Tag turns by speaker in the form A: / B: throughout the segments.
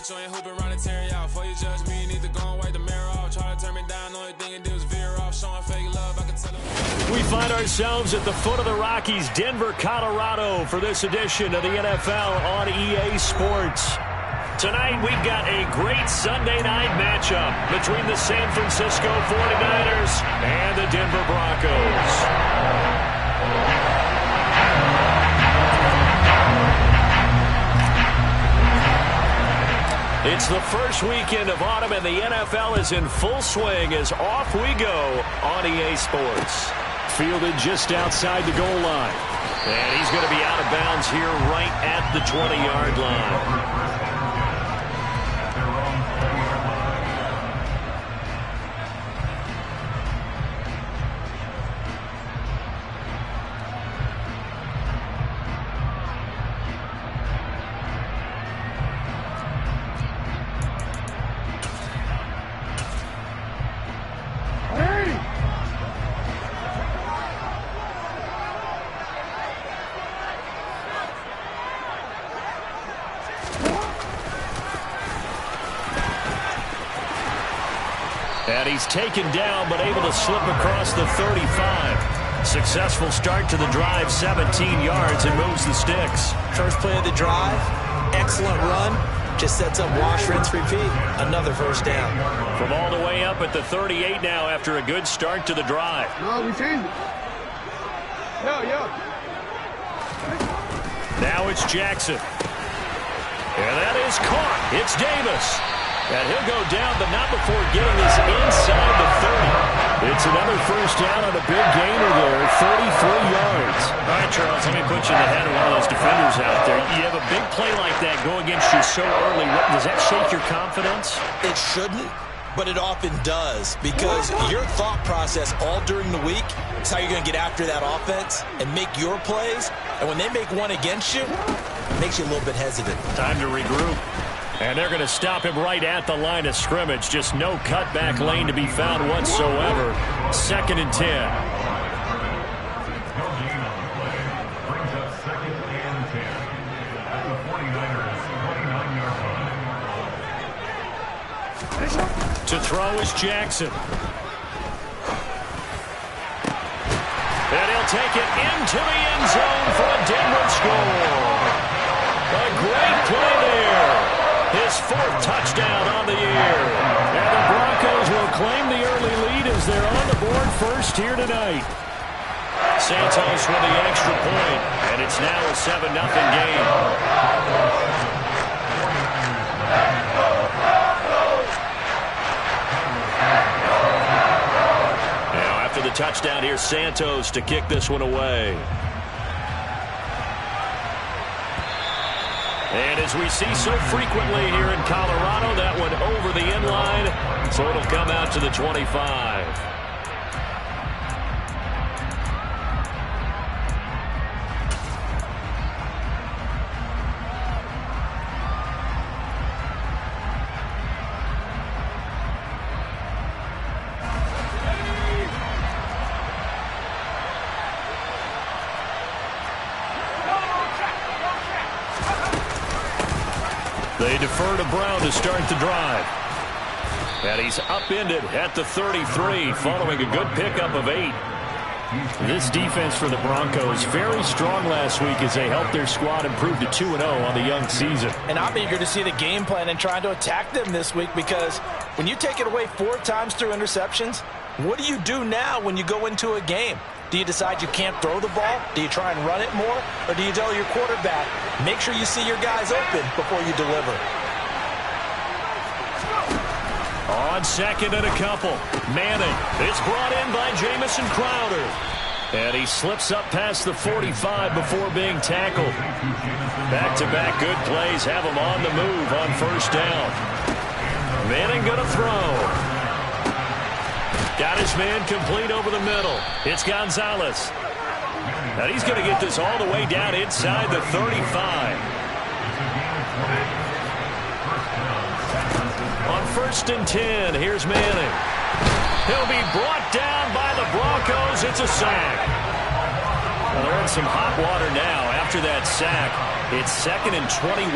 A: bitch, you ain't hooping around and tear out. Before you judge me, you need to go and wipe the mirror off. Try to turn me down, only thing you do is veer off. Showing fake love, I can tell them.
B: We find ourselves at the foot of the Rockies, Denver, Colorado, for this edition of the NFL on EA Sports. Tonight, we've got a great Sunday night matchup between the San Francisco 49ers and the Denver Broncos. It's the first weekend of autumn, and the NFL is in full swing as off we go on EA Sports. Fielded just outside the goal line. And he's going to be out of bounds here right at the 20-yard line. And he's taken down, but able to slip across the 35. Successful start to the drive, 17 yards, and moves the sticks.
C: First play of the drive, excellent run. Just sets up wash, rinse, repeat. Another first down.
B: From all the way up at the 38 now after a good start to the drive.
D: No, we changed it.
B: Now it's Jackson. And that is caught. It's Davis. And he'll go down, but not before getting this inside the 30. It's another first down on a big gainer there, 33 yards.
E: All right, Charles, let me put you in the head of one of those defenders out there. You have a big play like that go against you so early. Does that shake your confidence?
C: It shouldn't, but it often does, because your thought process all during the week is how you're going to get after that offense and make your plays. And when they make one against you, it makes you a little bit hesitant.
B: Time to regroup. And they're going to stop him right at the line of scrimmage. Just no cutback lane to be found whatsoever. 2nd and 10. To throw is Jackson. And he'll take it into the end zone for a Denver score. A great play there. His 4th touchdown on the year. And the Broncos will claim the early lead as they're on the board first here tonight. Santos with the extra point, and it's now a 7-0 game. Now after the touchdown, here's Santos to kick this one away. And as we see so frequently here in Colorado, that one over the end line, so it'll come out to the 25. They defer to Brown to start the drive. And he's upended at the 33 following a good pickup of 8.
E: This defense for the Broncos, very strong last week as they helped their squad improve to 2-0 on the young season.
C: And I'm eager to see the game plan and trying to attack them this week, because when you take it away 4 times through interceptions, what do you do now when you go into a game? Do you decide you can't throw the ball? Do you try and run it more? Or do you tell your quarterback, make sure you see your guys open before you deliver?
B: On 2nd and a couple, Manning is brought in by Jamison Crowder. And he slips up past the 45 before being tackled. Back-to-back good plays have him on the move on first down. Manning going to throw. Got his man complete over the middle. It's Gonzalez. And he's going to get this all the way down inside the 35. On 1st and 10, here's Manning. He'll be brought down by the Broncos. It's a sack. Well, they're in some hot water now after that sack. It's 2nd and 21.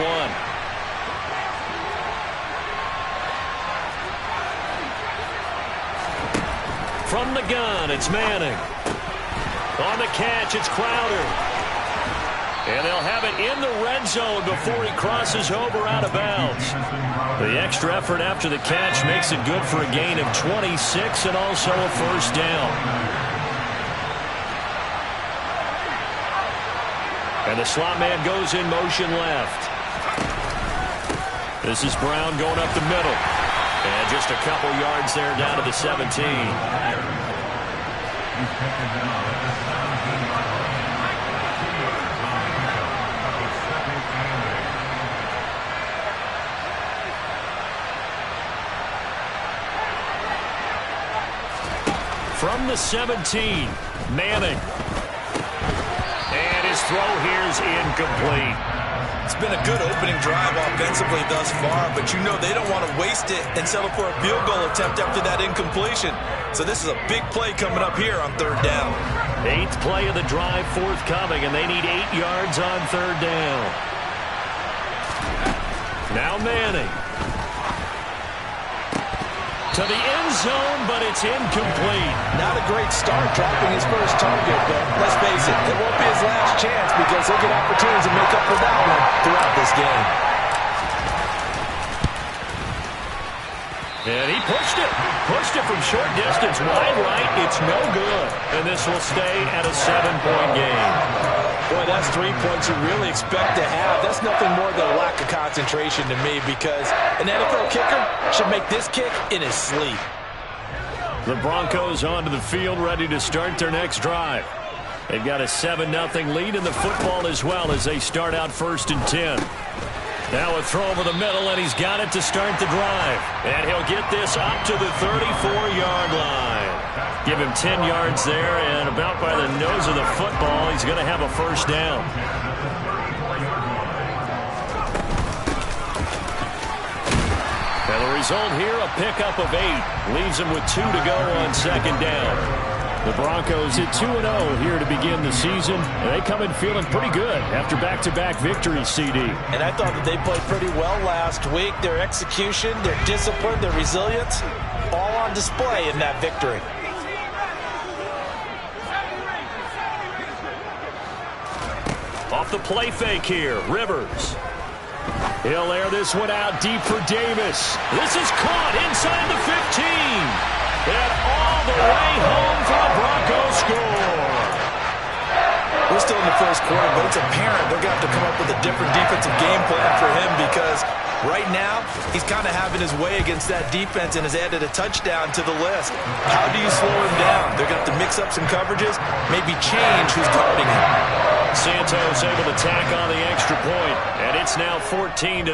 B: From the gun, it's Manning. On the catch, it's Crowder. And they'll have it in the red zone before he crosses over out of bounds. The extra effort after the catch makes it good for a gain of 26 and also a first down. And the slot man goes in motion left. This is Brown going up the middle. And just a couple yards there down to the 17. From the 17, Manning. And his throw here is incomplete.
C: It's been a good opening drive offensively thus far, but you know they don't want to waste it and settle for a field goal attempt after that incompletion. So this is a big play coming up here on third down.
B: 8th play of the drive forthcoming, and they need 8 yards on third down. Now Manning. To the end zone, but it's incomplete.
C: Not a great start dropping his first target, but let's face it, it won't be his last chance because he'll get opportunities to make up for that one throughout this game.
B: And he pushed it. Pushed it from short distance. Wide right. It's no good. And this will stay at a 7-point game.
C: Boy, that's 3 points you really expect to have. That's nothing more than a lack of concentration to me because an NFL kicker should make this kick in his sleep.
B: The Broncos onto the field ready to start their next drive. They've got a 7-0 lead in the football as well as they start out 1st and 10. Now a throw over the middle, and he's got it to start the drive. And he'll get this up to the 34-yard line. Give him 10 yards there, and about by the nose of the football, he's going to have a first down. And the result here, a pickup of 8. Leaves him with 2 to go on second down. The Broncos at 2-0 here to begin the season. And they come in feeling pretty good after back-to-back victories, CD.
C: And I thought that they played pretty well last week. Their execution, their discipline, their resilience, all on display in that victory.
B: Off the play fake here, Rivers. He'll air this one out deep for Davis. This is caught inside the 15. And all the way home for a Broncos score.
C: We're still in the first quarter, but it's apparent they're going to have to come up with a different defensive game plan for him because right now he's kind of having his way against that defense and has added a touchdown to the list. How do you slow him down? They're going to have to mix up some coverages, maybe change who's guarding him.
B: Santos able to tack on the extra point, and it's now 14-0.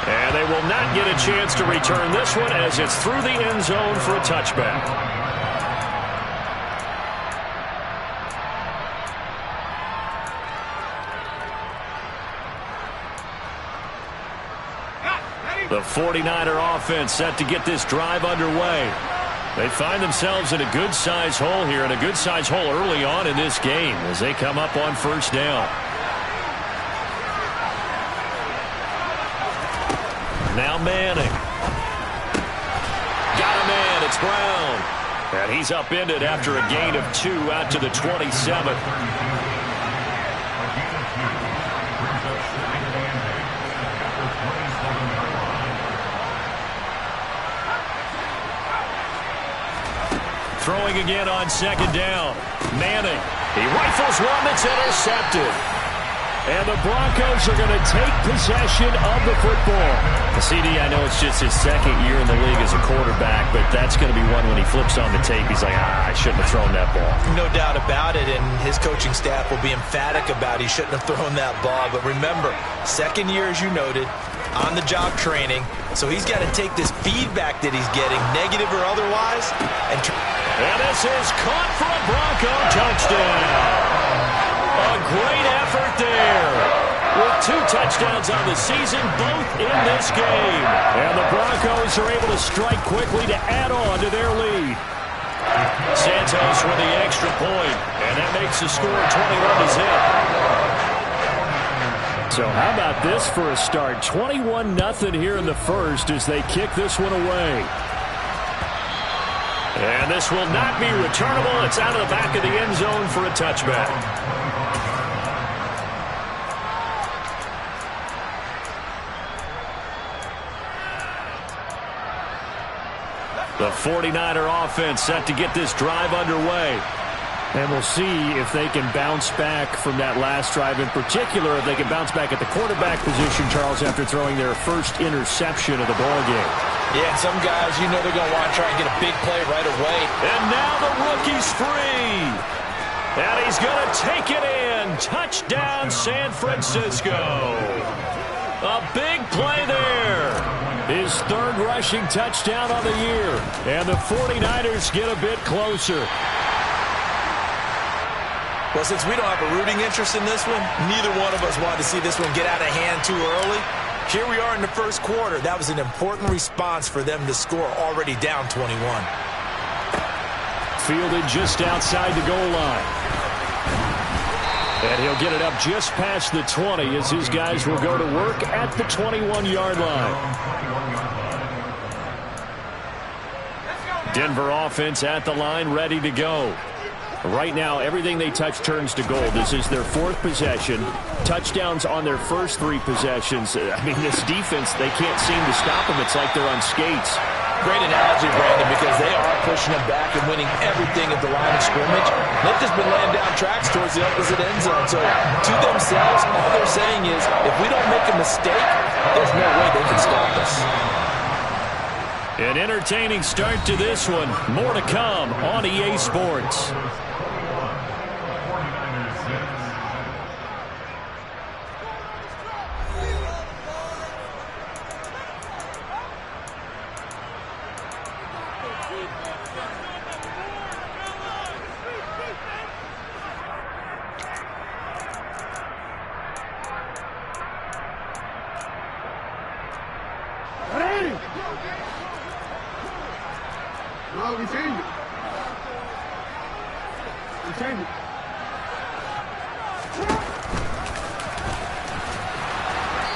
B: And they will not get a chance to return this one as it's through the end zone for a touchback. The 49er offense set to get this drive underway. They find themselves in a good-sized hole here, and a good-sized hole early on in this game as they come up on first down. Now Manning. Got a man. It's Brown. And he's upended after a gain of 2 out to the 27. Throwing again on second down. Manning. He rifles one that's intercepted. And the Broncos are going to take possession of the football. CD, I know it's just his second year in the league as a quarterback, but that's going to be one when he flips on the tape. He's like, I shouldn't have thrown that ball.
C: No doubt about it, and his coaching staff will be emphatic about he shouldn't have thrown that ball. But remember, second year, as you noted, on-the-job training, so he's got to take this feedback that he's getting, negative or otherwise, and
B: this is caught for a Bronco touchdown. A great effort there. With 2 touchdowns on the season, both in this game. And the Broncos are able to strike quickly to add on to their lead. Santos with the extra point, and that makes the score 21-0. So how about this for a start? 21-0 here in the first as they kick this one away. And this will not be returnable. It's out of the back of the end zone for a touchback. The 49er offense set to get this drive underway. And we'll see if they can bounce back from that last drive, in particular if they can bounce back at the quarterback position, Charles, after throwing their first interception of the ballgame.
C: Yeah, and some guys, you know they're going to want to try and get a big play right away.
B: And now the rookie's free. And he's going to take it in. Touchdown, San Francisco. A big play there. His third rushing touchdown on the year. And the 49ers get a bit closer.
C: Well, since we don't have a rooting interest in this one, neither one of us wanted to see this one get out of hand too early. Here we are in the first quarter. That was an important response for them to score, already down 21.
B: Fielded just outside the goal line. And he'll get it up just past the 20 as his guys will go to work at the 21-yard line. Denver offense at the line, ready to go. Right now, everything they touch turns to gold. This is their fourth possession. Touchdowns on their first three possessions. I mean, this defense, they can't seem to stop them. It's like they're on skates.
C: Great analogy, Brandon, because they are pushing them back and winning everything at the line of scrimmage. They've just been laying down tracks towards the opposite end zone. So to themselves, all they're saying is, if we don't make a mistake, there's no way they can stop us.
B: An entertaining start to this one. More to come on EA Sports.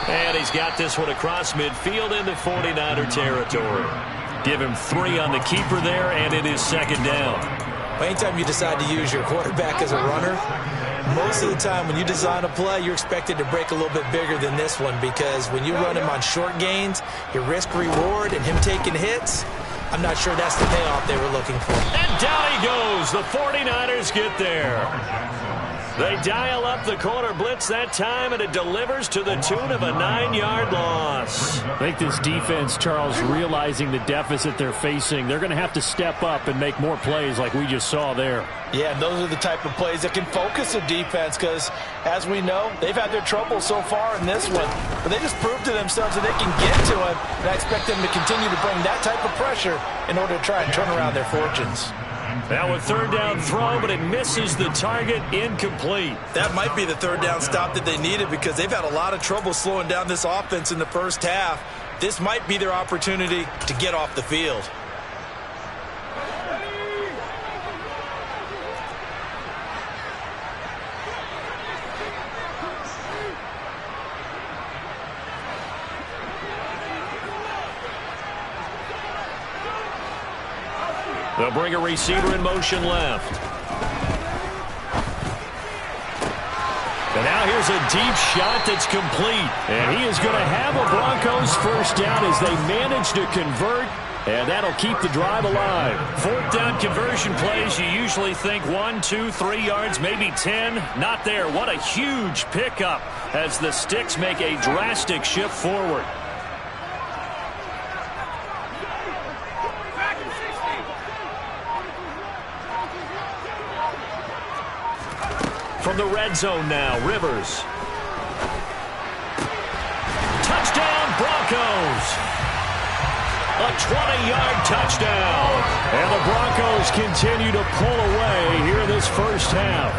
B: And he's got this one across midfield into 49er territory. Give him 3 on the keeper there, and it is second down.
C: Anytime you decide to use your quarterback as a runner, most of the time when you design a play, you're expected to break a little bit bigger than this one, because when you run him on short gains, your risk-reward and him taking hits, I'm not sure that's the payoff they were looking for.
B: And down he goes. The 49ers get there. They dial up the corner blitz that time, and it delivers to the tune of a 9-yard loss. I think this defense, Charles, realizing the deficit they're facing, they're going to have to step up and make more plays like we just saw there.
C: Yeah, and those are the type of plays that can focus a defense because, as we know, they've had their trouble so far in this one. But they just proved to themselves that they can get to him, and I expect them to continue to bring that type of pressure in order to try and turn around their fortunes.
B: Now a third down throw, but it misses the target, incomplete.
C: That might be the third down stop that they needed because they've had a lot of trouble slowing down this offense in the first half. This might be their opportunity to get off the field.
B: They'll bring a receiver in motion left. And now here's a deep shot that's complete. And he is going to have a Broncos first down as they manage to convert. And that'll keep the drive alive. Fourth down conversion plays, you usually think 1, 2, 3 yards, maybe 10. Not there. What a huge pickup as the Sticks make a drastic shift forward. From the red zone now, Rivers. Touchdown, Broncos. A 20-yard touchdown. And the Broncos continue to pull away here in this first half.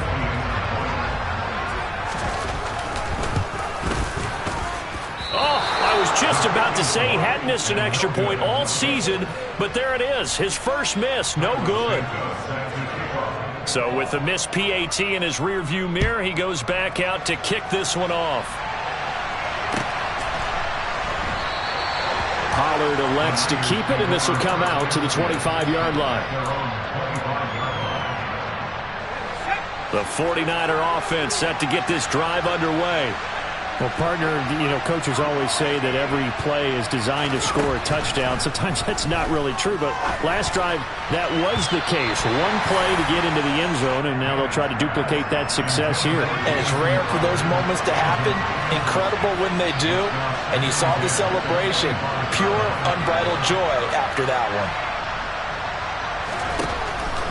B: Oh, I was just about to say he hadn't missed an extra point all season, but there it is. His first miss, no good. So with the missed PAT in his rearview mirror, he goes back out to kick this one off. Pollard elects to keep it, and this will come out to the 25-yard line. The 49er offense set to get this drive underway.
E: Well, partner, coaches always say that every play is designed to score a touchdown. Sometimes that's not really true, but last drive, that was the case. One play to get into the end zone, and now they'll try to duplicate that success here.
C: And it's rare for those moments to happen. Incredible when they do. And you saw the celebration. Pure, unbridled joy after that one.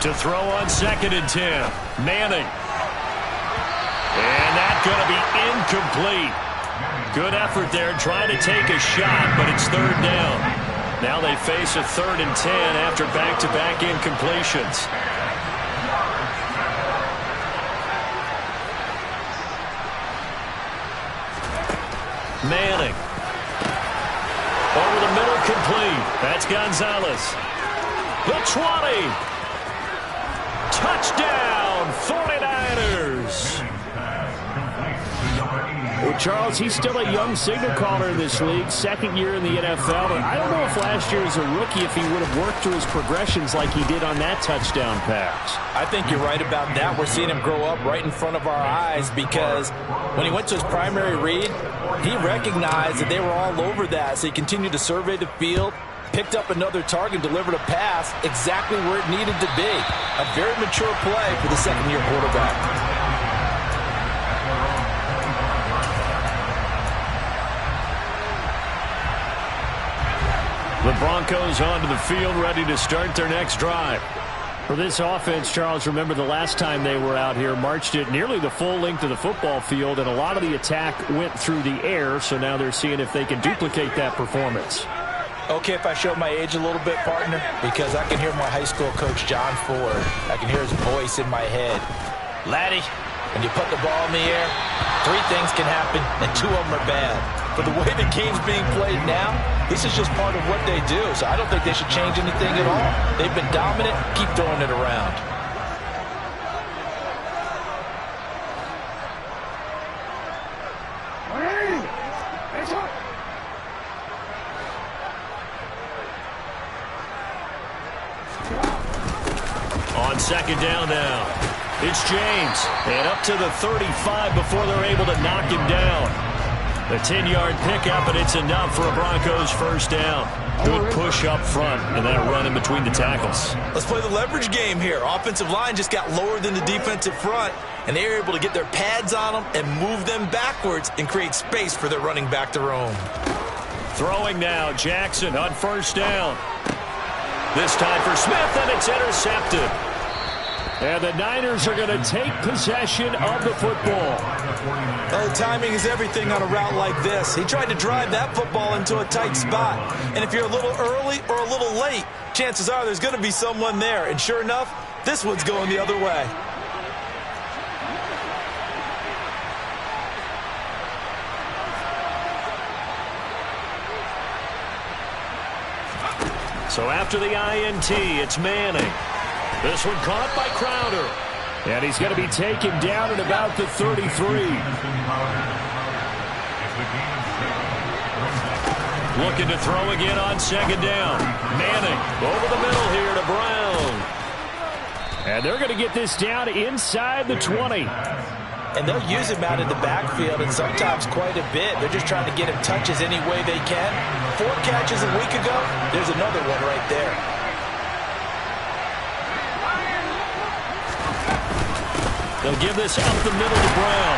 B: To throw on 2nd and 10. Manning. And that's going to be incomplete. Good effort there trying to take a shot, but it's 3rd down. Now they face a 3rd and 10 after back-to-back incompletions. Manning. Over the middle, complete. That's Gonzalez. The 20. Touchdown, 49ers.
E: Well, Charles, he's still a young signal caller in this league, 2nd year in the NFL. But I don't know if last year as a rookie, if he would have worked through his progressions like he did on that touchdown pass.
C: I think you're right about that. We're seeing him grow up right in front of our eyes because when he went to his primary read, he recognized that they were all over that. So he continued to survey the field, picked up another target, delivered a pass exactly where it needed to be. A very mature play for the 2nd-year quarterback.
B: The Broncos onto the field, ready to start their next drive.
E: For this offense, Charles, remember the last time they were out here, marched it nearly the full length of the football field, and a lot of the attack went through the air, so now they're seeing if they can duplicate that performance.
C: Okay, if I show my age a little bit, partner, because I can hear my high school coach, John Ford. I can hear his voice in my head. Laddie, when you put the ball in the air, 3 things can happen, and 2 of them are bad. But the way the game's being played now, this is just part of what they do. So I don't think they should change anything at all. They've been dominant. Keep throwing it around.
B: On 2nd down now, it's James. And up to the 35 before they're able to knock him down. The 10-yard pickup, and it's enough for a Broncos 1st down. Good push up front, and that run in between the tackles.
C: Let's play the leverage game here. Offensive line just got lower than the defensive front, and they were able to get their pads on them and move them backwards and create space for their running back to roam.
B: Throwing now, Jackson on 1st down. This time for Smith, and it's intercepted. And the Niners are going to take possession of the football.
C: Oh, timing is everything on a route like this. He tried to drive that football into a tight spot. And if you're a little early or a little late, chances are there's going to be someone there. And sure enough, this one's going the other way.
B: So after the INT, it's Manning. This one caught by Crowder.
E: And he's going to be taken down at about the 33.
B: Looking to throw again on 2nd down. Manning over the middle here to Brown.
E: And they're going to get this down inside the 20.
C: And they'll use him out in the backfield, and sometimes quite a bit. They're just trying to get him touches any way they can. 4 catches a week ago, there's another one right there.
B: They'll give this up the middle to Brown.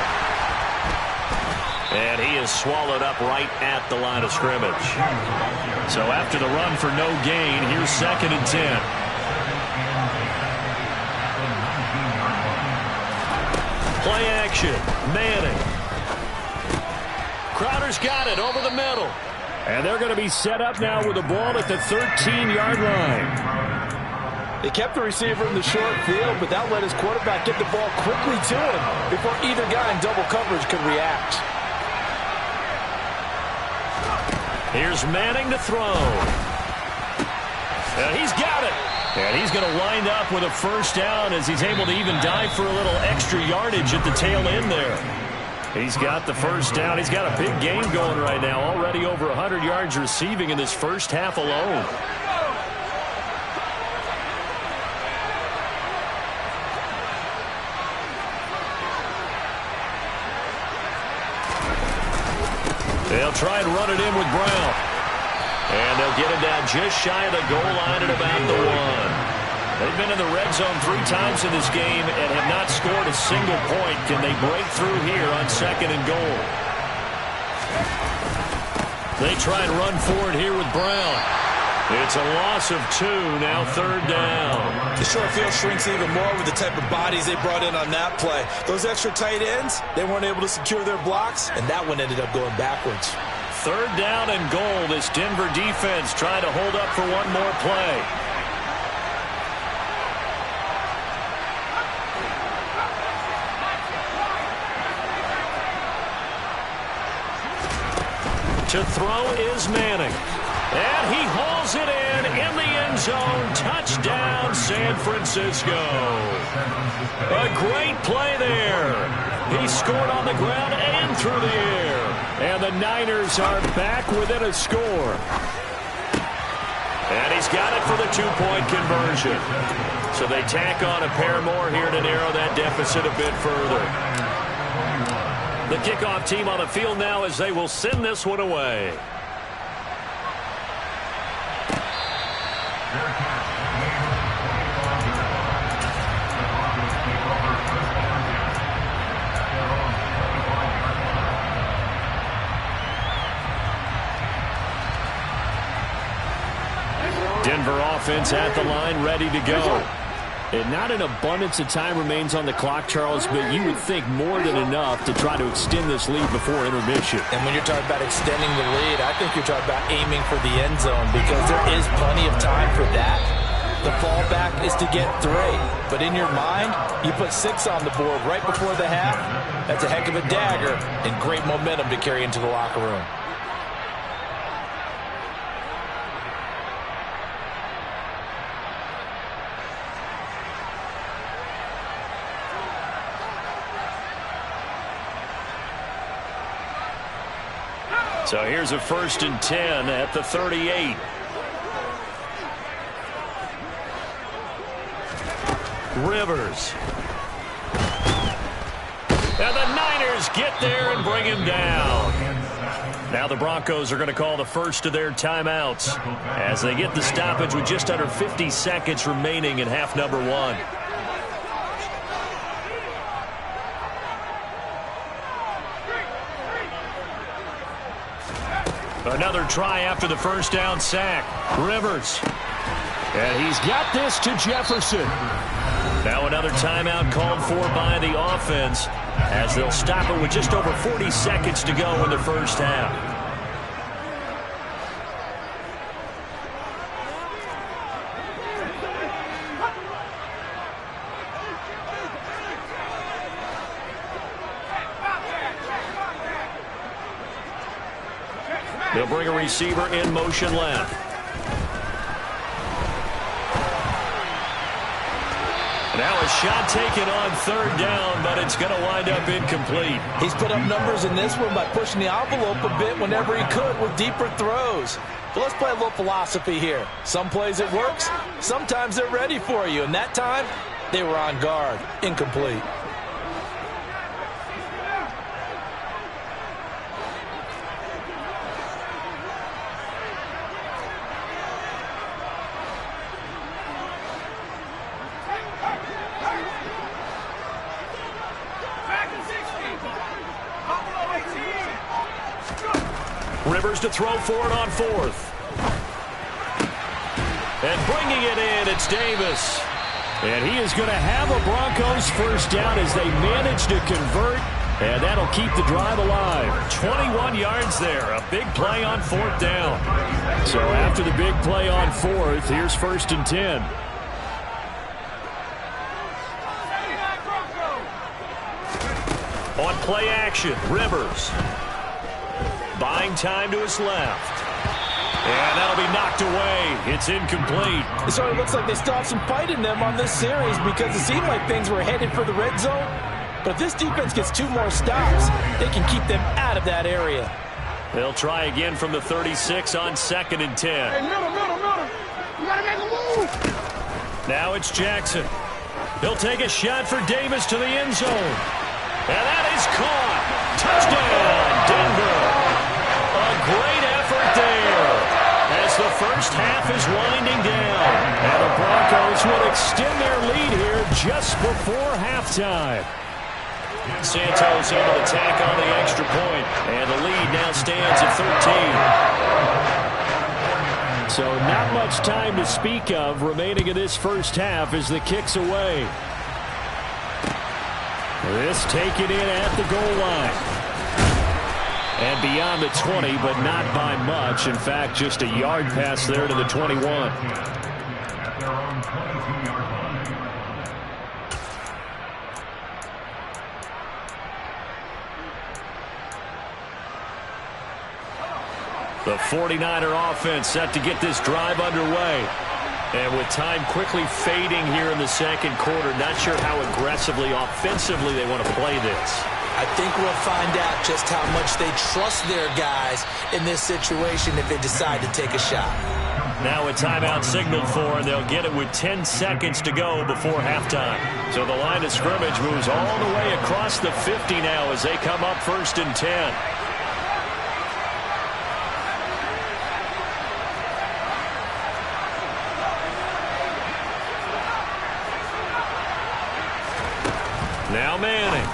B: And he is swallowed up right at the line of scrimmage. So after the run for no gain, here's 2nd and 10. Play action. Manning. Crowder's got it over the middle.
E: And they're going to be set up now with the ball at the 13-yard line.
C: They kept the receiver in the short field, but that let his quarterback get the ball quickly to him before either guy in double coverage could react.
B: Here's Manning to throw. And he's got it. And he's going to wind up with a 1st down as he's able to even dive for a little extra yardage at the tail end there. He's got the first down. He's got a big game going right now. Already over 100 yards receiving in this first half alone. They'll try and run it in with Brown. And they'll get him down just shy of the goal line at about the 1. They've been in the red zone 3 times in this game and have not scored a single point. Can they break through here on 2nd and goal? They try and run forward here with Brown. It's a loss of 2, now 3rd down.
C: The short field shrinks even more with the type of bodies they brought in on that play. Those extra tight ends, they weren't able to secure their blocks, and that one ended up going backwards.
B: 3rd down and goal. This Denver defense trying to hold up for one more play. To throw is Manning. And he hauls it in the end zone. Touchdown, San Francisco. A great play there. He scored on the ground and through the air. And the Niners are back within a score. And he's got it for the 2-point conversion. So they tack on a pair more here to narrow that deficit a bit further. The kickoff team on the field now as they will send this one away. Denver offense at the line, ready to go. And not an abundance of time remains on the clock, Charles, but you would think more than enough to try to extend this lead before intermission.
C: And when you're talking about extending the lead, I think you're talking about aiming for the end zone because there is plenty of time for that. The fallback is to get 3. But in your mind, you put 6 on the board right before the half. That's a heck of a dagger and great momentum to carry into the locker room.
B: So here's a 1st and 10 at the 38. Rivers. And the Niners get there and bring him down. Now the Broncos are going to call the first of their timeouts as they get the stoppage with just under 50 seconds remaining in half number 1. Another try after the first down sack. Rivers. And he's got this to Jefferson. Now another timeout called for by the offense as they'll stop it with just over 40 seconds to go in the first half. They'll bring a receiver in motion left. Now a shot taken on 3rd down, but it's going to wind up incomplete.
C: He's put up numbers in this one by pushing the envelope a bit whenever he could with deeper throws. So let's play a little philosophy here. Some plays it works, sometimes they're ready for you, and that time they were on guard. Incomplete.
B: Rivers to throw for it on 4th. And bringing it in, it's Davis. And he is going to have a Broncos first down as they manage to convert. And that'll keep the drive alive. 21 yards there. A big play on 4th down. So after the big play on 4th, here's 1st and 10. On play action, Rivers. Buying time to his left. And that'll be knocked away. It's incomplete.
C: It sort of looks like they still have some fight in them on this series because it seemed like things were headed for the red zone. But if this defense gets 2 more stops, they can keep them out of that area.
B: They'll try again from the 36 on 2nd and 10.
D: Hey, middle. You got to make a move.
B: Now it's Jackson. He'll take a shot for Davis to the end zone. And that is caught. Touchdown, Denver. A great effort there as the first half is winding down. And the Broncos will extend their lead here just before halftime. Santos able to tack on the extra point, and the lead now stands at 13.
E: So not much time to speak of remaining in this first half as the kick's away. This taken in at the goal line. And beyond the 20, but not by much. In fact, just a yard pass there to the 21.
F: At their own 22-yard line.
B: The 49er offense set to get this drive underway. And with time quickly fading here in the second quarter, not sure how aggressively, offensively they want to play this.
C: I think we'll find out just how much they trust their guys in this situation if they decide to take a shot.
B: Now a timeout signaled for, and they'll get it with 10 seconds to go before halftime. So the line of scrimmage moves all the way across the 50 now as they come up 1st and 10. Now Manning.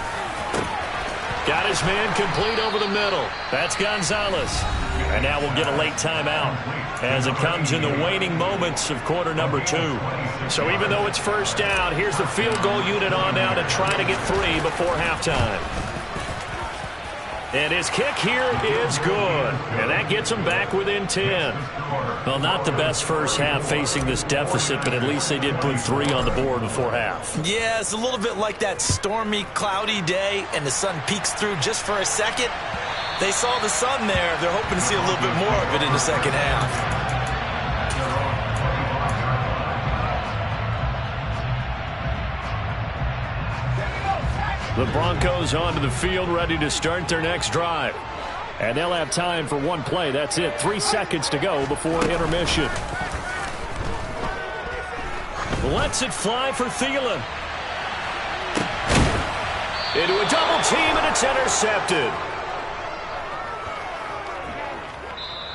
B: Got his man complete over the middle. That's Gonzalez. And now we'll get a late timeout as it comes in the waning moments of quarter number 2. So even though it's first down, here's the field goal unit on now to try to get 3 before halftime. And his kick here is good. And that gets him back within 10. Well, not the best first half facing this deficit, but at least they did put 3 on the board before half.
C: Yeah, it's a little bit like that stormy, cloudy day, and the sun peeks through just for a second. They saw the sun there. They're hoping to see a little bit more of it in the second half.
E: The Broncos onto the field, ready to start their next drive. And they'll have time for one play. That's it. 3 seconds to go before intermission.
B: Lets it fly for Thielen. Into a double team, and it's intercepted.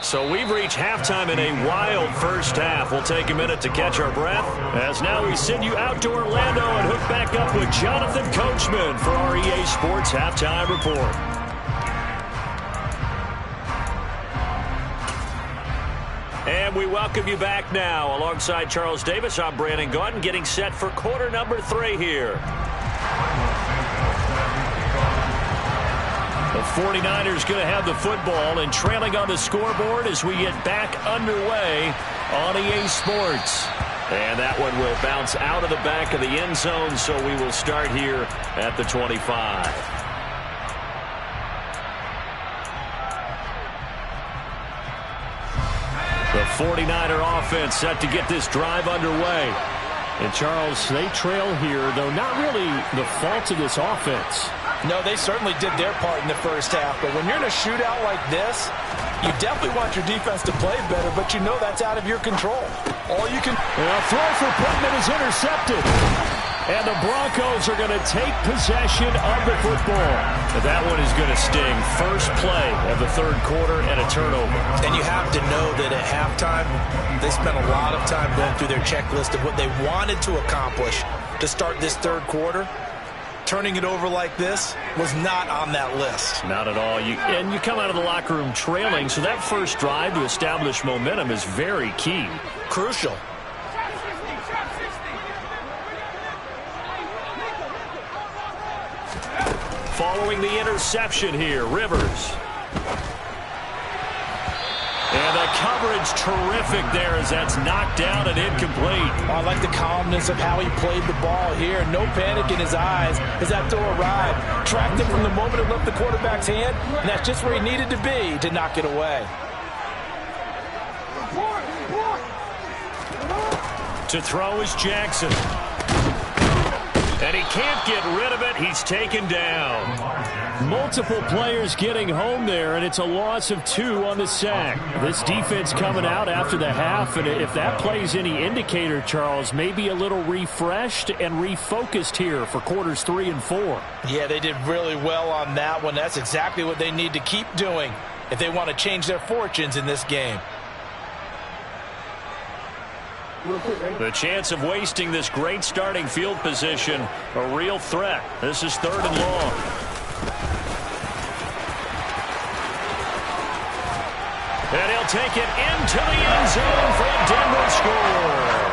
B: So we've reached halftime in a wild first half. We'll take a minute to catch our breath, as now we send you out to Orlando and hook back up with Jonathan Coachman for our EA Sports Halftime Report. And we welcome you back now. Alongside Charles Davis, I'm Brandon Gaudin, getting set for quarter number 3 here. The 49ers going to have the football and trailing on the scoreboard as we get back underway on EA Sports. And that one will bounce out of the back of the end zone, so we will start here at the 25. The 49er offense set to get this drive underway.
E: And Charles, they trail here, though not really the fault of this offense.
C: No, they certainly did their part in the first half. But when you're in a shootout like this, you definitely want your defense to play better, but you know that's out of your control. All you can...
E: And a throw for Pittman is intercepted. And the Broncos are going to take possession of the football.
B: But that one is going to sting. First play of the third quarter and a turnover.
C: And you have to know that at halftime, they spent a lot of time going through their checklist of what they wanted to accomplish to start this third quarter. Turning it over like this was not on that list.
B: Not at all. And you come out of the locker room trailing, so that first drive to establish momentum is very key.
C: Crucial.
B: Following the interception here, Rivers. And the coverage terrific there as that's knocked down and incomplete.
C: I like the calmness of how he played the ball here. No panic in his eyes as that throw arrived. Tracked it from the moment it left the quarterback's hand, and that's just where he needed to be to knock it away.
B: To throw is Jackson. And he can't get rid of it. He's taken down.
E: Multiple players getting home there, and it's a loss of 2 on the sack. This defense coming out after the half, and if that plays any indicator, Charles, maybe a little refreshed and refocused here for quarters 3 and 4.
C: Yeah, they did really well on that one. That's exactly what they need to keep doing if they want to change their fortunes in this game.
B: The chance of wasting this great starting field position, a real threat. This is 3rd and long. And he'll take it into the end zone for a Denver score.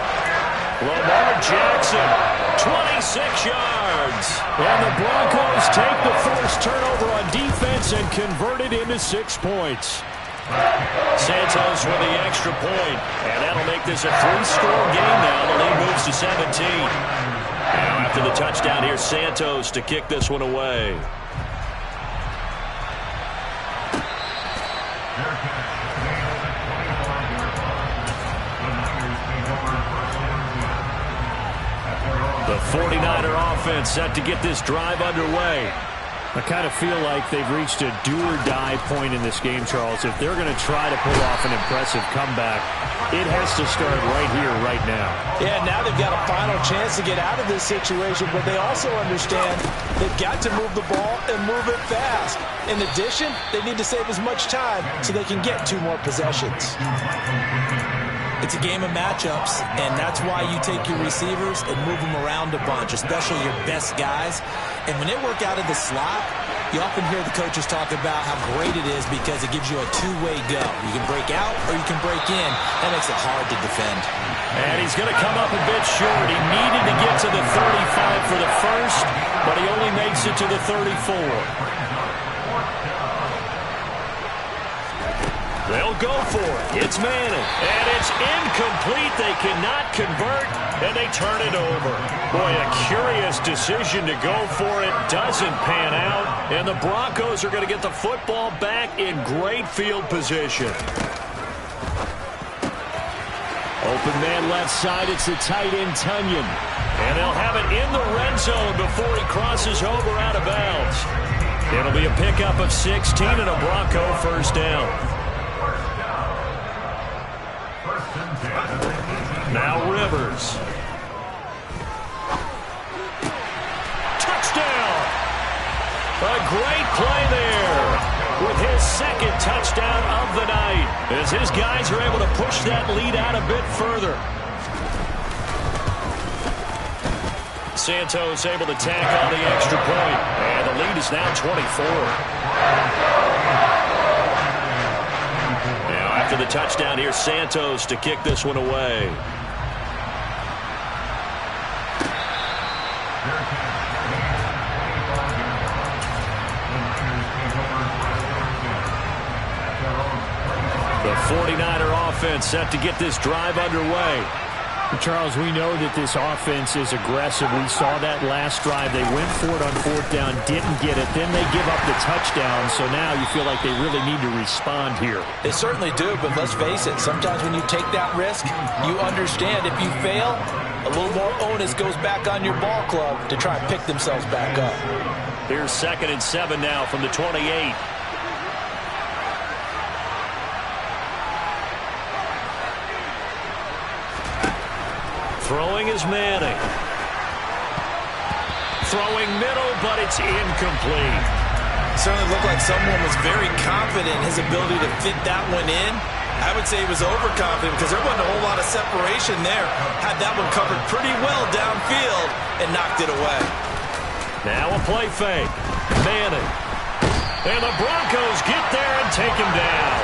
B: Lamar Jackson, 26 yards.
E: And the Broncos take the first turnover on defense and convert it into 6 points.
B: Santos with the extra point, and that'll make this a 3-score game now. The lead moves to 17. Now after the touchdown, here's Santos to kick this one away. The 49er offense set to get this drive underway.
E: I kind of feel like they've reached a do-or-die point in this game, Charles. If they're going to try to pull off an impressive comeback, it has to start right here, right now.
C: Yeah, now they've got a final chance to get out of this situation, but they also understand they've got to move the ball and move it fast. In addition, they need to save as much time so they can get 2 more possessions.
G: It's a game of matchups, and that's why you take your receivers and move them around a bunch, especially your best guys. And when they work out of the slot, you often hear the coaches talk about how great it is because it gives you a 2-way go. You can break out or you can break in. That makes it hard to defend.
B: And he's going to come up a bit short. He needed to get to the 35 for the first, but he only makes it to the 34. They'll go for it. It's Manning. And it's incomplete. They cannot convert, and they turn it over. Boy, a curious decision to go for it. Doesn't pan out. And the Broncos are going to get the football back in great field position.
E: Open man left side. It's the tight end, Tunyon.
B: And they'll have it in the red zone before he crosses over out of bounds. It'll be a pickup of 16 and a Bronco first down. Now Rivers. Touchdown! A great play there with his 2nd touchdown of the night as his guys are able to push that lead out a bit further. Santos able to tack on the extra point, and the lead is now 24. Now after the touchdown, here's Santos to kick this one away. The 49er offense set to get this drive underway.
E: Charles, we know that this offense is aggressive. We saw that last drive. They went for it on 4th down, didn't get it. Then they give up the touchdown. So now you feel like they really need to respond here.
C: They certainly do, but let's face it. Sometimes when you take that risk, you understand if you fail, a little more onus goes back on your ball club to try and pick themselves back up.
B: Here's 2nd and 7 now from the 28. Throwing is Manning. Throwing middle, but it's incomplete.
C: Certainly looked like someone was very confident in his ability to fit that one in. I would say he was overconfident because there wasn't a whole lot of separation there. Had that one covered pretty well downfield and knocked it away.
B: Now a play fake. Manning. And the Broncos get there and take him down.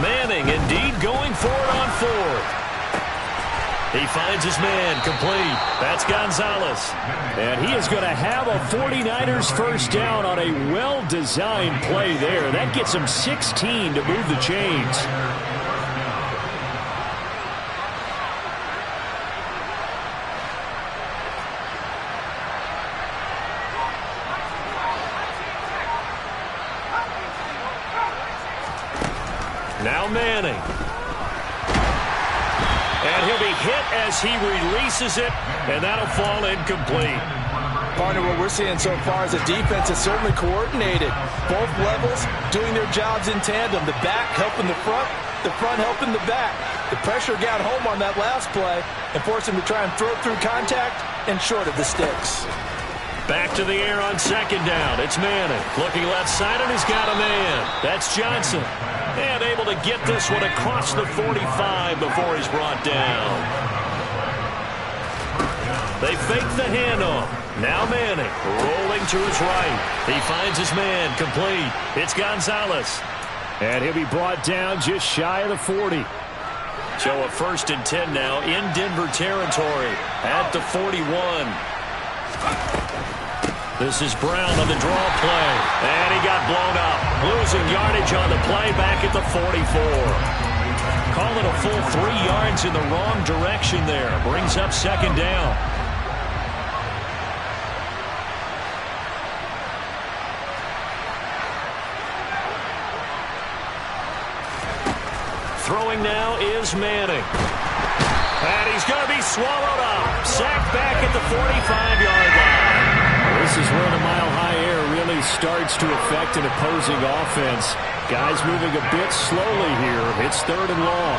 B: Manning indeed going for it on 4th. He finds his man complete. That's Gonzalez.
E: And he is going to have a 49ers first down on a well-designed play there. That gets him 16 to move the chains.
B: hit as he releases it, and that'll fall incomplete.
C: Partner, what we're seeing so far is the defense is certainly coordinated. Both levels doing their jobs in tandem. The back helping the front helping the back. The pressure got home on that last play and forced him to try and throw through contact and short of the sticks.
B: Back to the air on second down. It's Manning. Looking left side, and he's got a man. That's Johnson. And able to get this one across the 45 before he's brought down. They fake the handoff. Now Manning rolling to his right. He finds his man complete. It's Gonzalez.
E: And he'll be brought down just shy of the 40.
B: So a 1st and 10 now in Denver territory at the 41. This is Brown on the draw play. And he got blown up. Losing yardage on the play back at the 44. Call it a full 3 yards in the wrong direction there. Brings up second down. Throwing now is Manning. And he's going to be swallowed up. Sacked back at the 45-yard line.
E: This is where the mile-high air really starts to affect an opposing offense. Guys moving a bit slowly here. It's 3rd and long.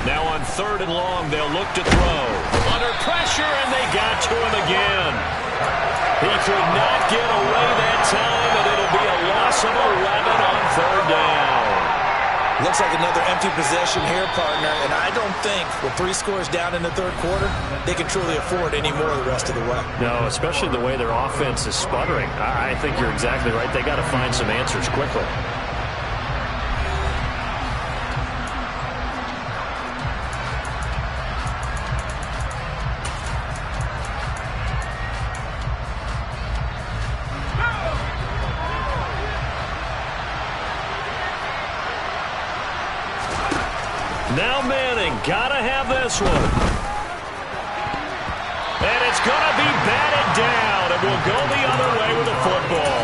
B: Now on 3rd and long, they'll look to throw. Under pressure, and they got to him again. He could not get away that time, and it'll be a loss of 11 on 3rd down.
C: Looks like another empty possession here, partner, and I don't think with 3 scores down in the 3rd quarter, they can truly afford any more the rest of the way.
B: No, especially the way their offense is sputtering. I think you're exactly right. They got to find some answers quickly. Now Manning, gotta have this one. And it's gonna be batted down, and we'll go the other way with the football.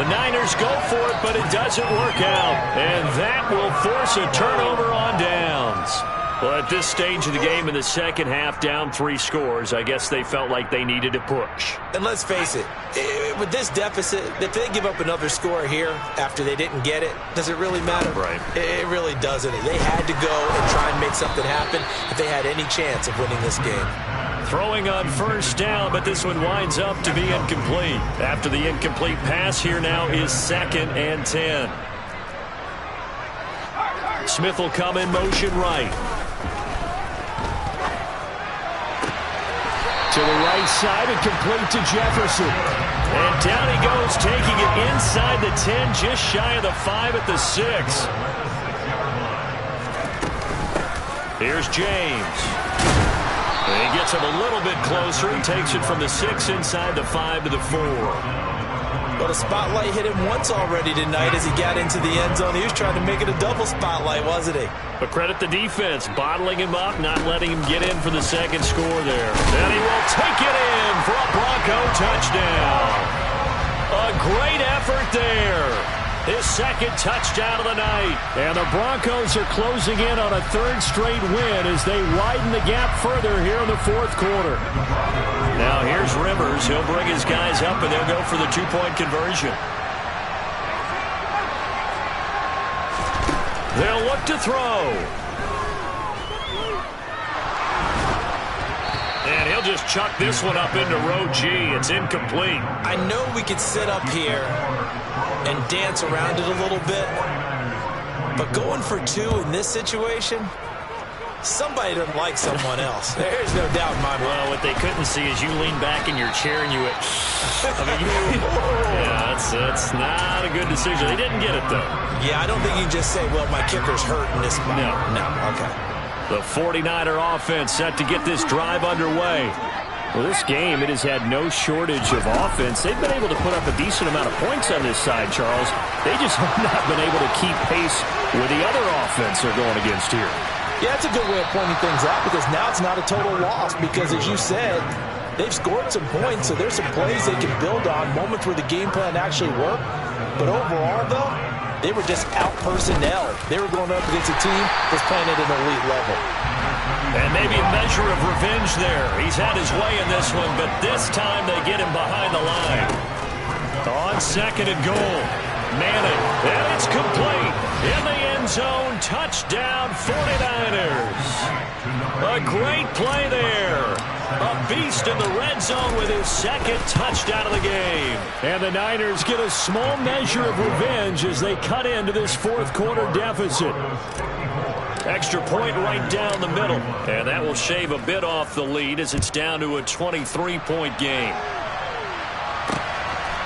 B: The Niners go for it, but it doesn't work out. And that will force a turnover on downs. Well, at this stage of the game in the second half, down 3 scores, I guess they felt like they needed to push.
C: And let's face it, with this deficit, if they give up another score here after they didn't get it, does it really matter?
B: Right.
C: It really doesn't. They had to go and try and make something happen if they had any chance of winning this game.
B: Throwing on 1st down, but this one winds up to be incomplete. After the incomplete pass, here now is 2nd and 10. Smith will come in motion right.
E: To the right side and complete to Jefferson.
B: And down he goes, taking it inside the 10, just shy of the 5 at the 6. Here's James. And he gets him a little bit closer and takes it from the 6 inside the 5 to the 4.
C: Well, the spotlight hit him once already tonight as he got into the end zone. He was trying to make it a double spotlight, wasn't he?
B: But credit the defense, bottling him up, not letting him get in for the 2nd score there. And he will take it in for a Bronco touchdown. A great effort there. His 2nd touchdown of the night.
E: And the Broncos are closing in on a 3rd straight win as they widen the gap further here in the 4th quarter.
B: Now here's Rivers. He'll bring his guys up, and they'll go for the 2-point conversion. They'll look to throw. And he'll just chuck this one up into row G. It's incomplete.
C: I know we could sit up here and dance around it a little bit, but going for 2 in this situation, somebody doesn't like someone else. There's no doubt in my mind.
B: Well, what they couldn't see is you lean back in your chair and you went, yeah, that's not a good decision. They didn't get it, though.
C: Yeah, I don't think you can just say, well, my kicker's hurt in this spot. No, okay.
B: The 49er offense set to get this drive underway.
E: Well, this game, it has had no shortage of offense. They've been able to put up a decent amount of points on this side, Charles. They just have not been able to keep pace with the other offense they're going against here.
C: Yeah, that's a good way of pointing things out because now it's not a total loss because, as you said, They've scored some points, so there's some plays they can build on, moments where the game plan actually worked. But overall, though, they were just out-personnel. They were going up against a team that's playing at an elite level.
B: And maybe a measure of revenge there. He's had his way in this one, but this time they get him behind the line. On 2nd and goal. Manning, and it's complete. In the end zone, touchdown 49ers. A great play there. A beast in the red zone with his 2nd touchdown of the game.
E: And the Niners get a small measure of revenge as they cut into this 4th quarter deficit.
B: Extra point right down the middle. And that will shave a bit off the lead as it's down to a 23-point game.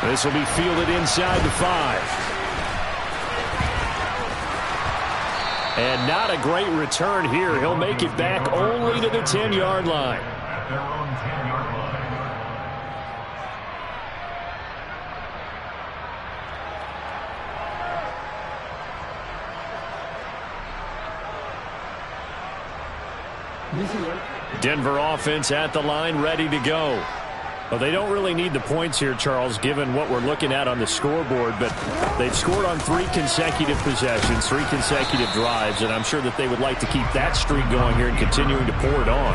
E: This will be fielded inside the 5. And not a great return here. He'll make it back only to the 10-yard line.
F: At their own 10-yard line.
E: Denver offense at the line, ready to go. Well, they don't really need the points here, Charles, given what we're looking at on the scoreboard, but they've scored on 3 consecutive possessions, 3 consecutive drives, and I'm sure that they would like to keep that streak going here and continuing to pour it on.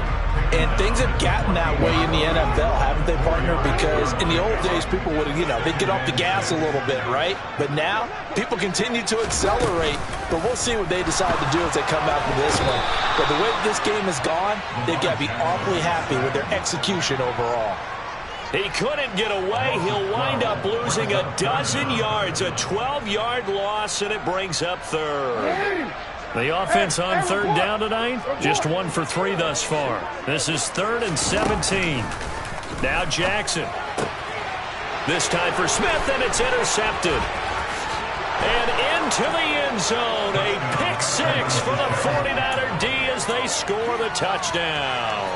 C: And things have gotten that way in the NFL, haven't they, partner? Because in the old days, people would, they'd get off the gas a little bit, right? But now, people continue to accelerate. But we'll see what they decide to do as they come out for this one. But the way this game has gone, they've got to be awfully happy with their execution overall.
B: He couldn't get away. He'll wind up losing a dozen yards, a 12-yard loss, and it brings up 3rd.
E: The offense on 3rd down tonight, just 1 for 3 thus far. This is 3rd and 17.
B: Now Jackson. This time for Smith, and it's intercepted. And into the end zone, a pick 6 for the 49er D as they score the touchdown.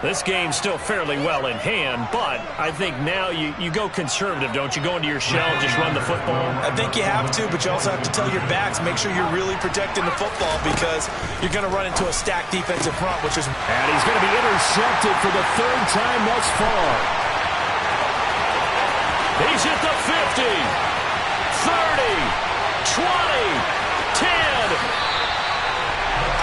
B: This game's still fairly well in hand, but I think now you go conservative, don't you? Go into your shell and just run the football?
C: I think you have to, but you also have to tell your backs, make sure you're really protecting the football because you're going to run into a stacked defensive front, which is...
E: And he's going to be intercepted for the 3rd time thus far.
B: He's at the 50, 30, 20, 10.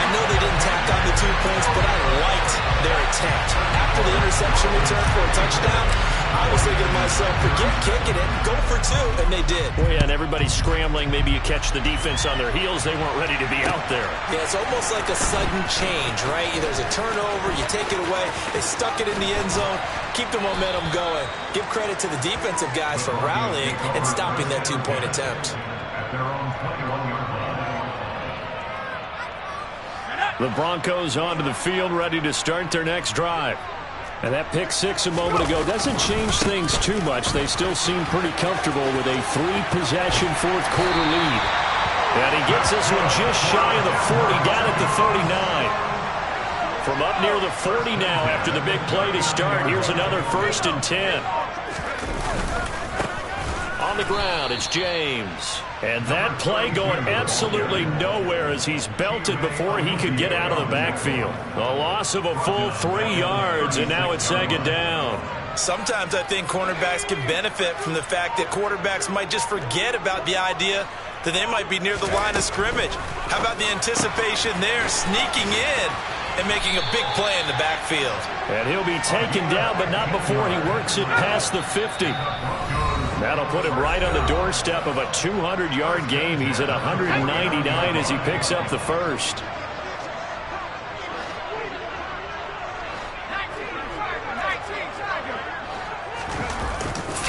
C: I know they didn't tack on the 2 points, but I liked their attempt. After the interception return for a touchdown, I was thinking to myself, forget kicking it, go for 2, and they did.
B: Oh, yeah, and everybody's scrambling. Maybe you catch the defense on their heels. They weren't ready to be out there.
C: Yeah, it's almost like a sudden change, right? There's a turnover, you take it away, they stuck it in the end zone, keep the momentum going. Give credit to the defensive guys for rallying and stopping that 2-point attempt.
F: At their own 21-yard line.
E: The Broncos onto the field, ready to start their next drive. And that pick 6 a moment ago doesn't change things too much. They still seem pretty comfortable with a 3-possession 4th quarter lead. And he gets this one just shy of the 40, down at the 39. From up near the 40 now after the big play to start. Here's another 1st and 10. On the ground, it's James. And that play going absolutely nowhere as he's belted before he could get out of the backfield. A loss of a full 3 yards, and now it's 2nd down.
C: Sometimes I think cornerbacks can benefit from the fact that quarterbacks might just forget about the idea that they might be near the line of scrimmage. How about the anticipation there, sneaking in and making a big play in the backfield?
E: And he'll be taken down, but not before he works it past the 50. That'll put him right on the doorstep of a 200-yard game. He's at 199 as he picks up the 1st.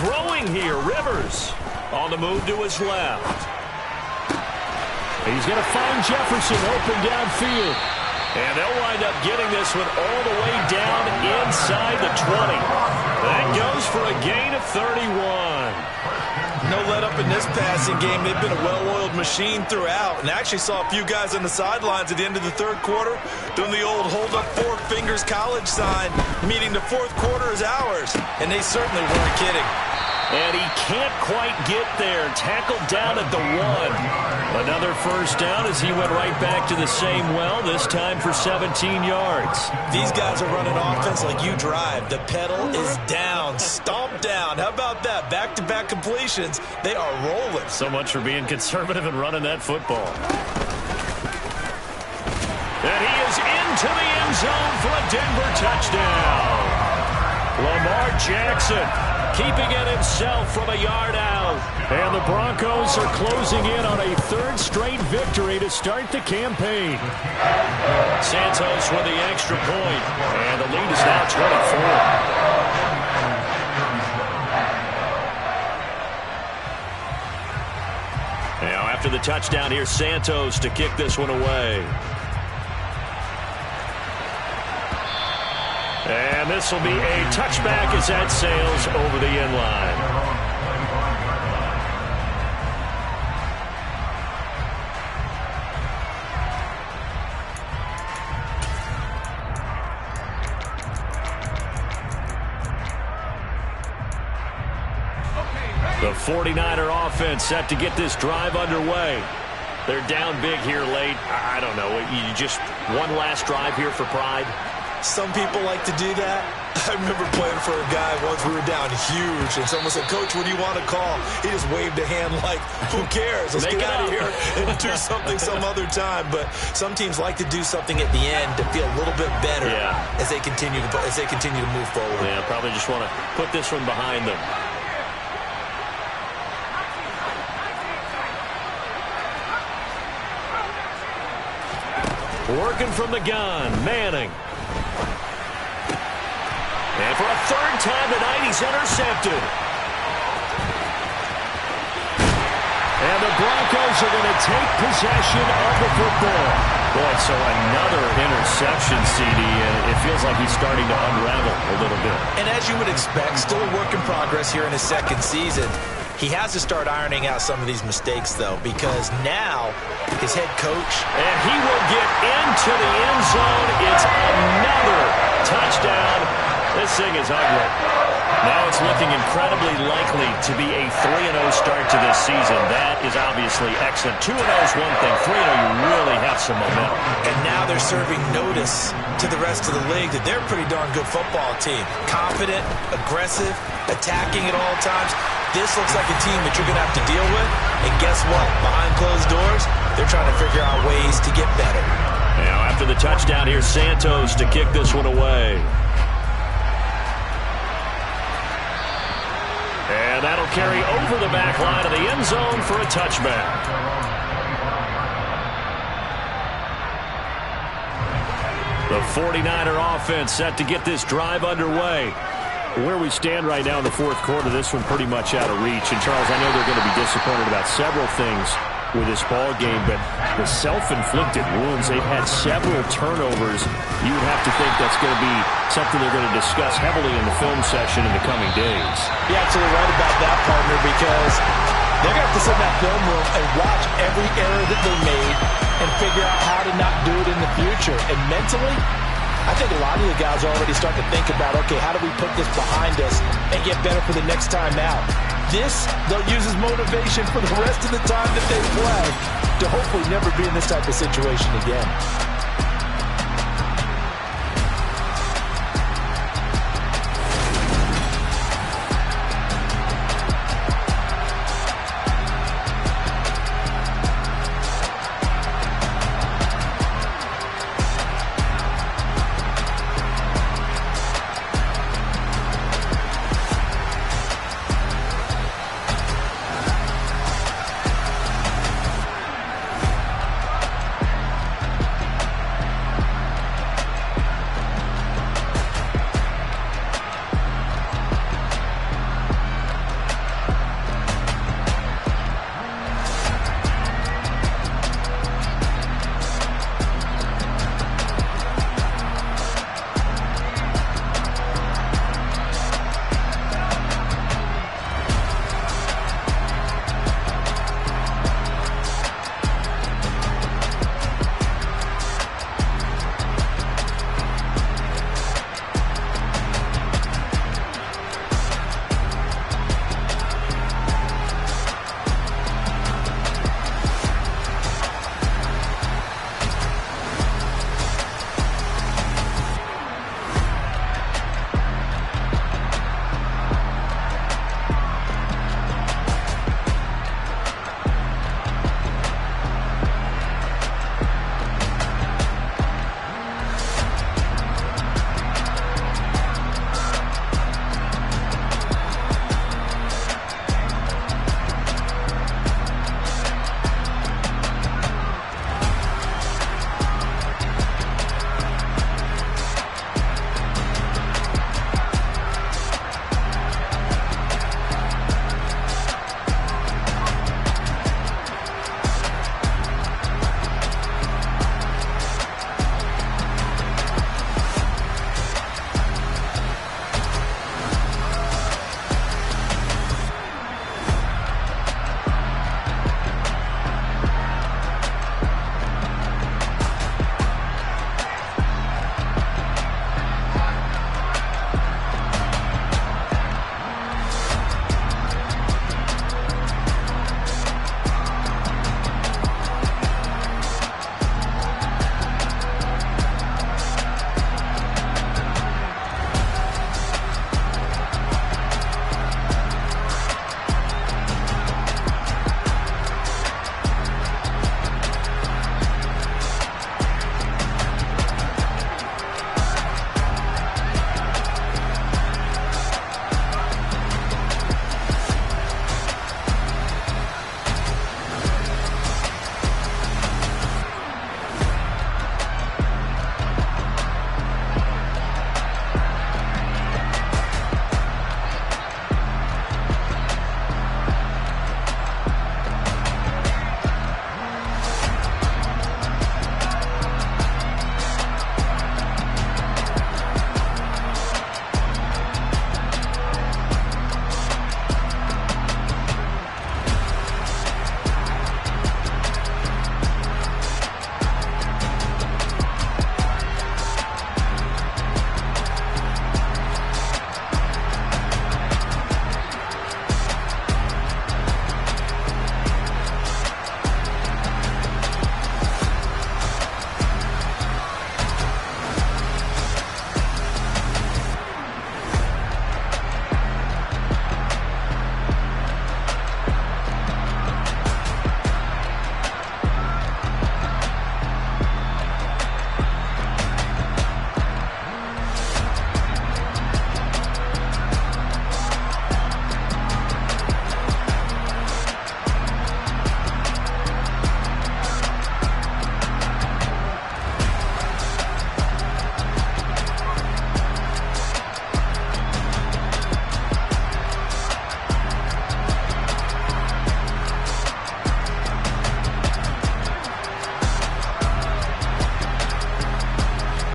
B: Throwing here, Rivers. On the move to his left.
E: He's going to find Jefferson open downfield.
B: And they'll wind up getting this one all the way down inside the 20. That goes for a gain of 31.
C: No let up in this passing game. They've been a well-oiled machine throughout. And I actually saw a few guys on the sidelines at the end of the 3rd quarter doing the old hold up 4 fingers college sign, meaning the 4th quarter is ours. And they certainly weren't kidding.
B: And he can't quite get there. Tackled down at the 1. Another first down as he went right back to the same well, this time for 17 yards.
G: These guys are running offense like you drive. The pedal is down, stomp down. How about that? Back-to-back completions. They are rolling.
B: So much for being conservative and running that football. And he is into the end zone for a Denver touchdown. Lamar Jackson keeping it himself from a yard out. And the Broncos are closing in on a third straight victory to start the campaign. Santos with the extra point. And the lead is now 24. Now after the touchdown, here's Santos to kick this one away. And this will be a touchback as that sails over the end line. The 49er offense set to get this drive underway. They're down big here late. I don't know. You just one last drive here for pride.
G: Some people like to do that. I remember playing for a guy once. We were down huge, and someone said, "Coach, what do you want to call?" He just waved a hand like, "Who cares? Let's get out of here and do something some other time." But some teams like to do something at the end to feel a little bit better as they continue to move forward.
B: Yeah, probably just want to put this one behind them. Working from the gun, Manning. And for a third time tonight, he's intercepted. And the Broncos are going to take possession of the football. Boy, so another interception, CD, and it feels like he's starting to unravel a little bit.
G: And as you would expect, still a work in progress here in his second season. He has to start ironing out some of these mistakes, though, because now his head coach.
B: And he will get into the end zone. It's another touchdown. This thing is ugly. Now it's looking incredibly likely to be a 3-0 start to this season. That is obviously excellent. 2-0 is one thing. 3-0, you really have some momentum.
G: And now they're serving notice to the rest of the league that they're a pretty darn good football team. Confident, aggressive, attacking at all times. This looks like a team that you're going to have to deal with. And guess what? Behind closed doors, they're trying to figure out ways to get better.
B: Now after the touchdown, here's Santos to kick this one away. And that'll carry over the back line of the end zone for a touchback. The 49er offense set to get this drive underway. Where we stand right now in the fourth quarter, this one pretty much out of reach. And, Charles, I know they're going to be disappointed about several things with this ball game, but the self-inflicted wounds, they've had several turnovers. You would have to think that's going to be something they're going to discuss heavily in the film session in the coming days.
G: You're absolutely right about that, partner, because they're going to have to sit in that film room and watch every error that they made and figure out how to not do it in the future. And mentally, I think a lot of the guys are already starting to think about, okay, how do we put this behind us and get better for the next time out? This, they'll use as motivation for the rest of the time that they play to hopefully never be in this type of situation again.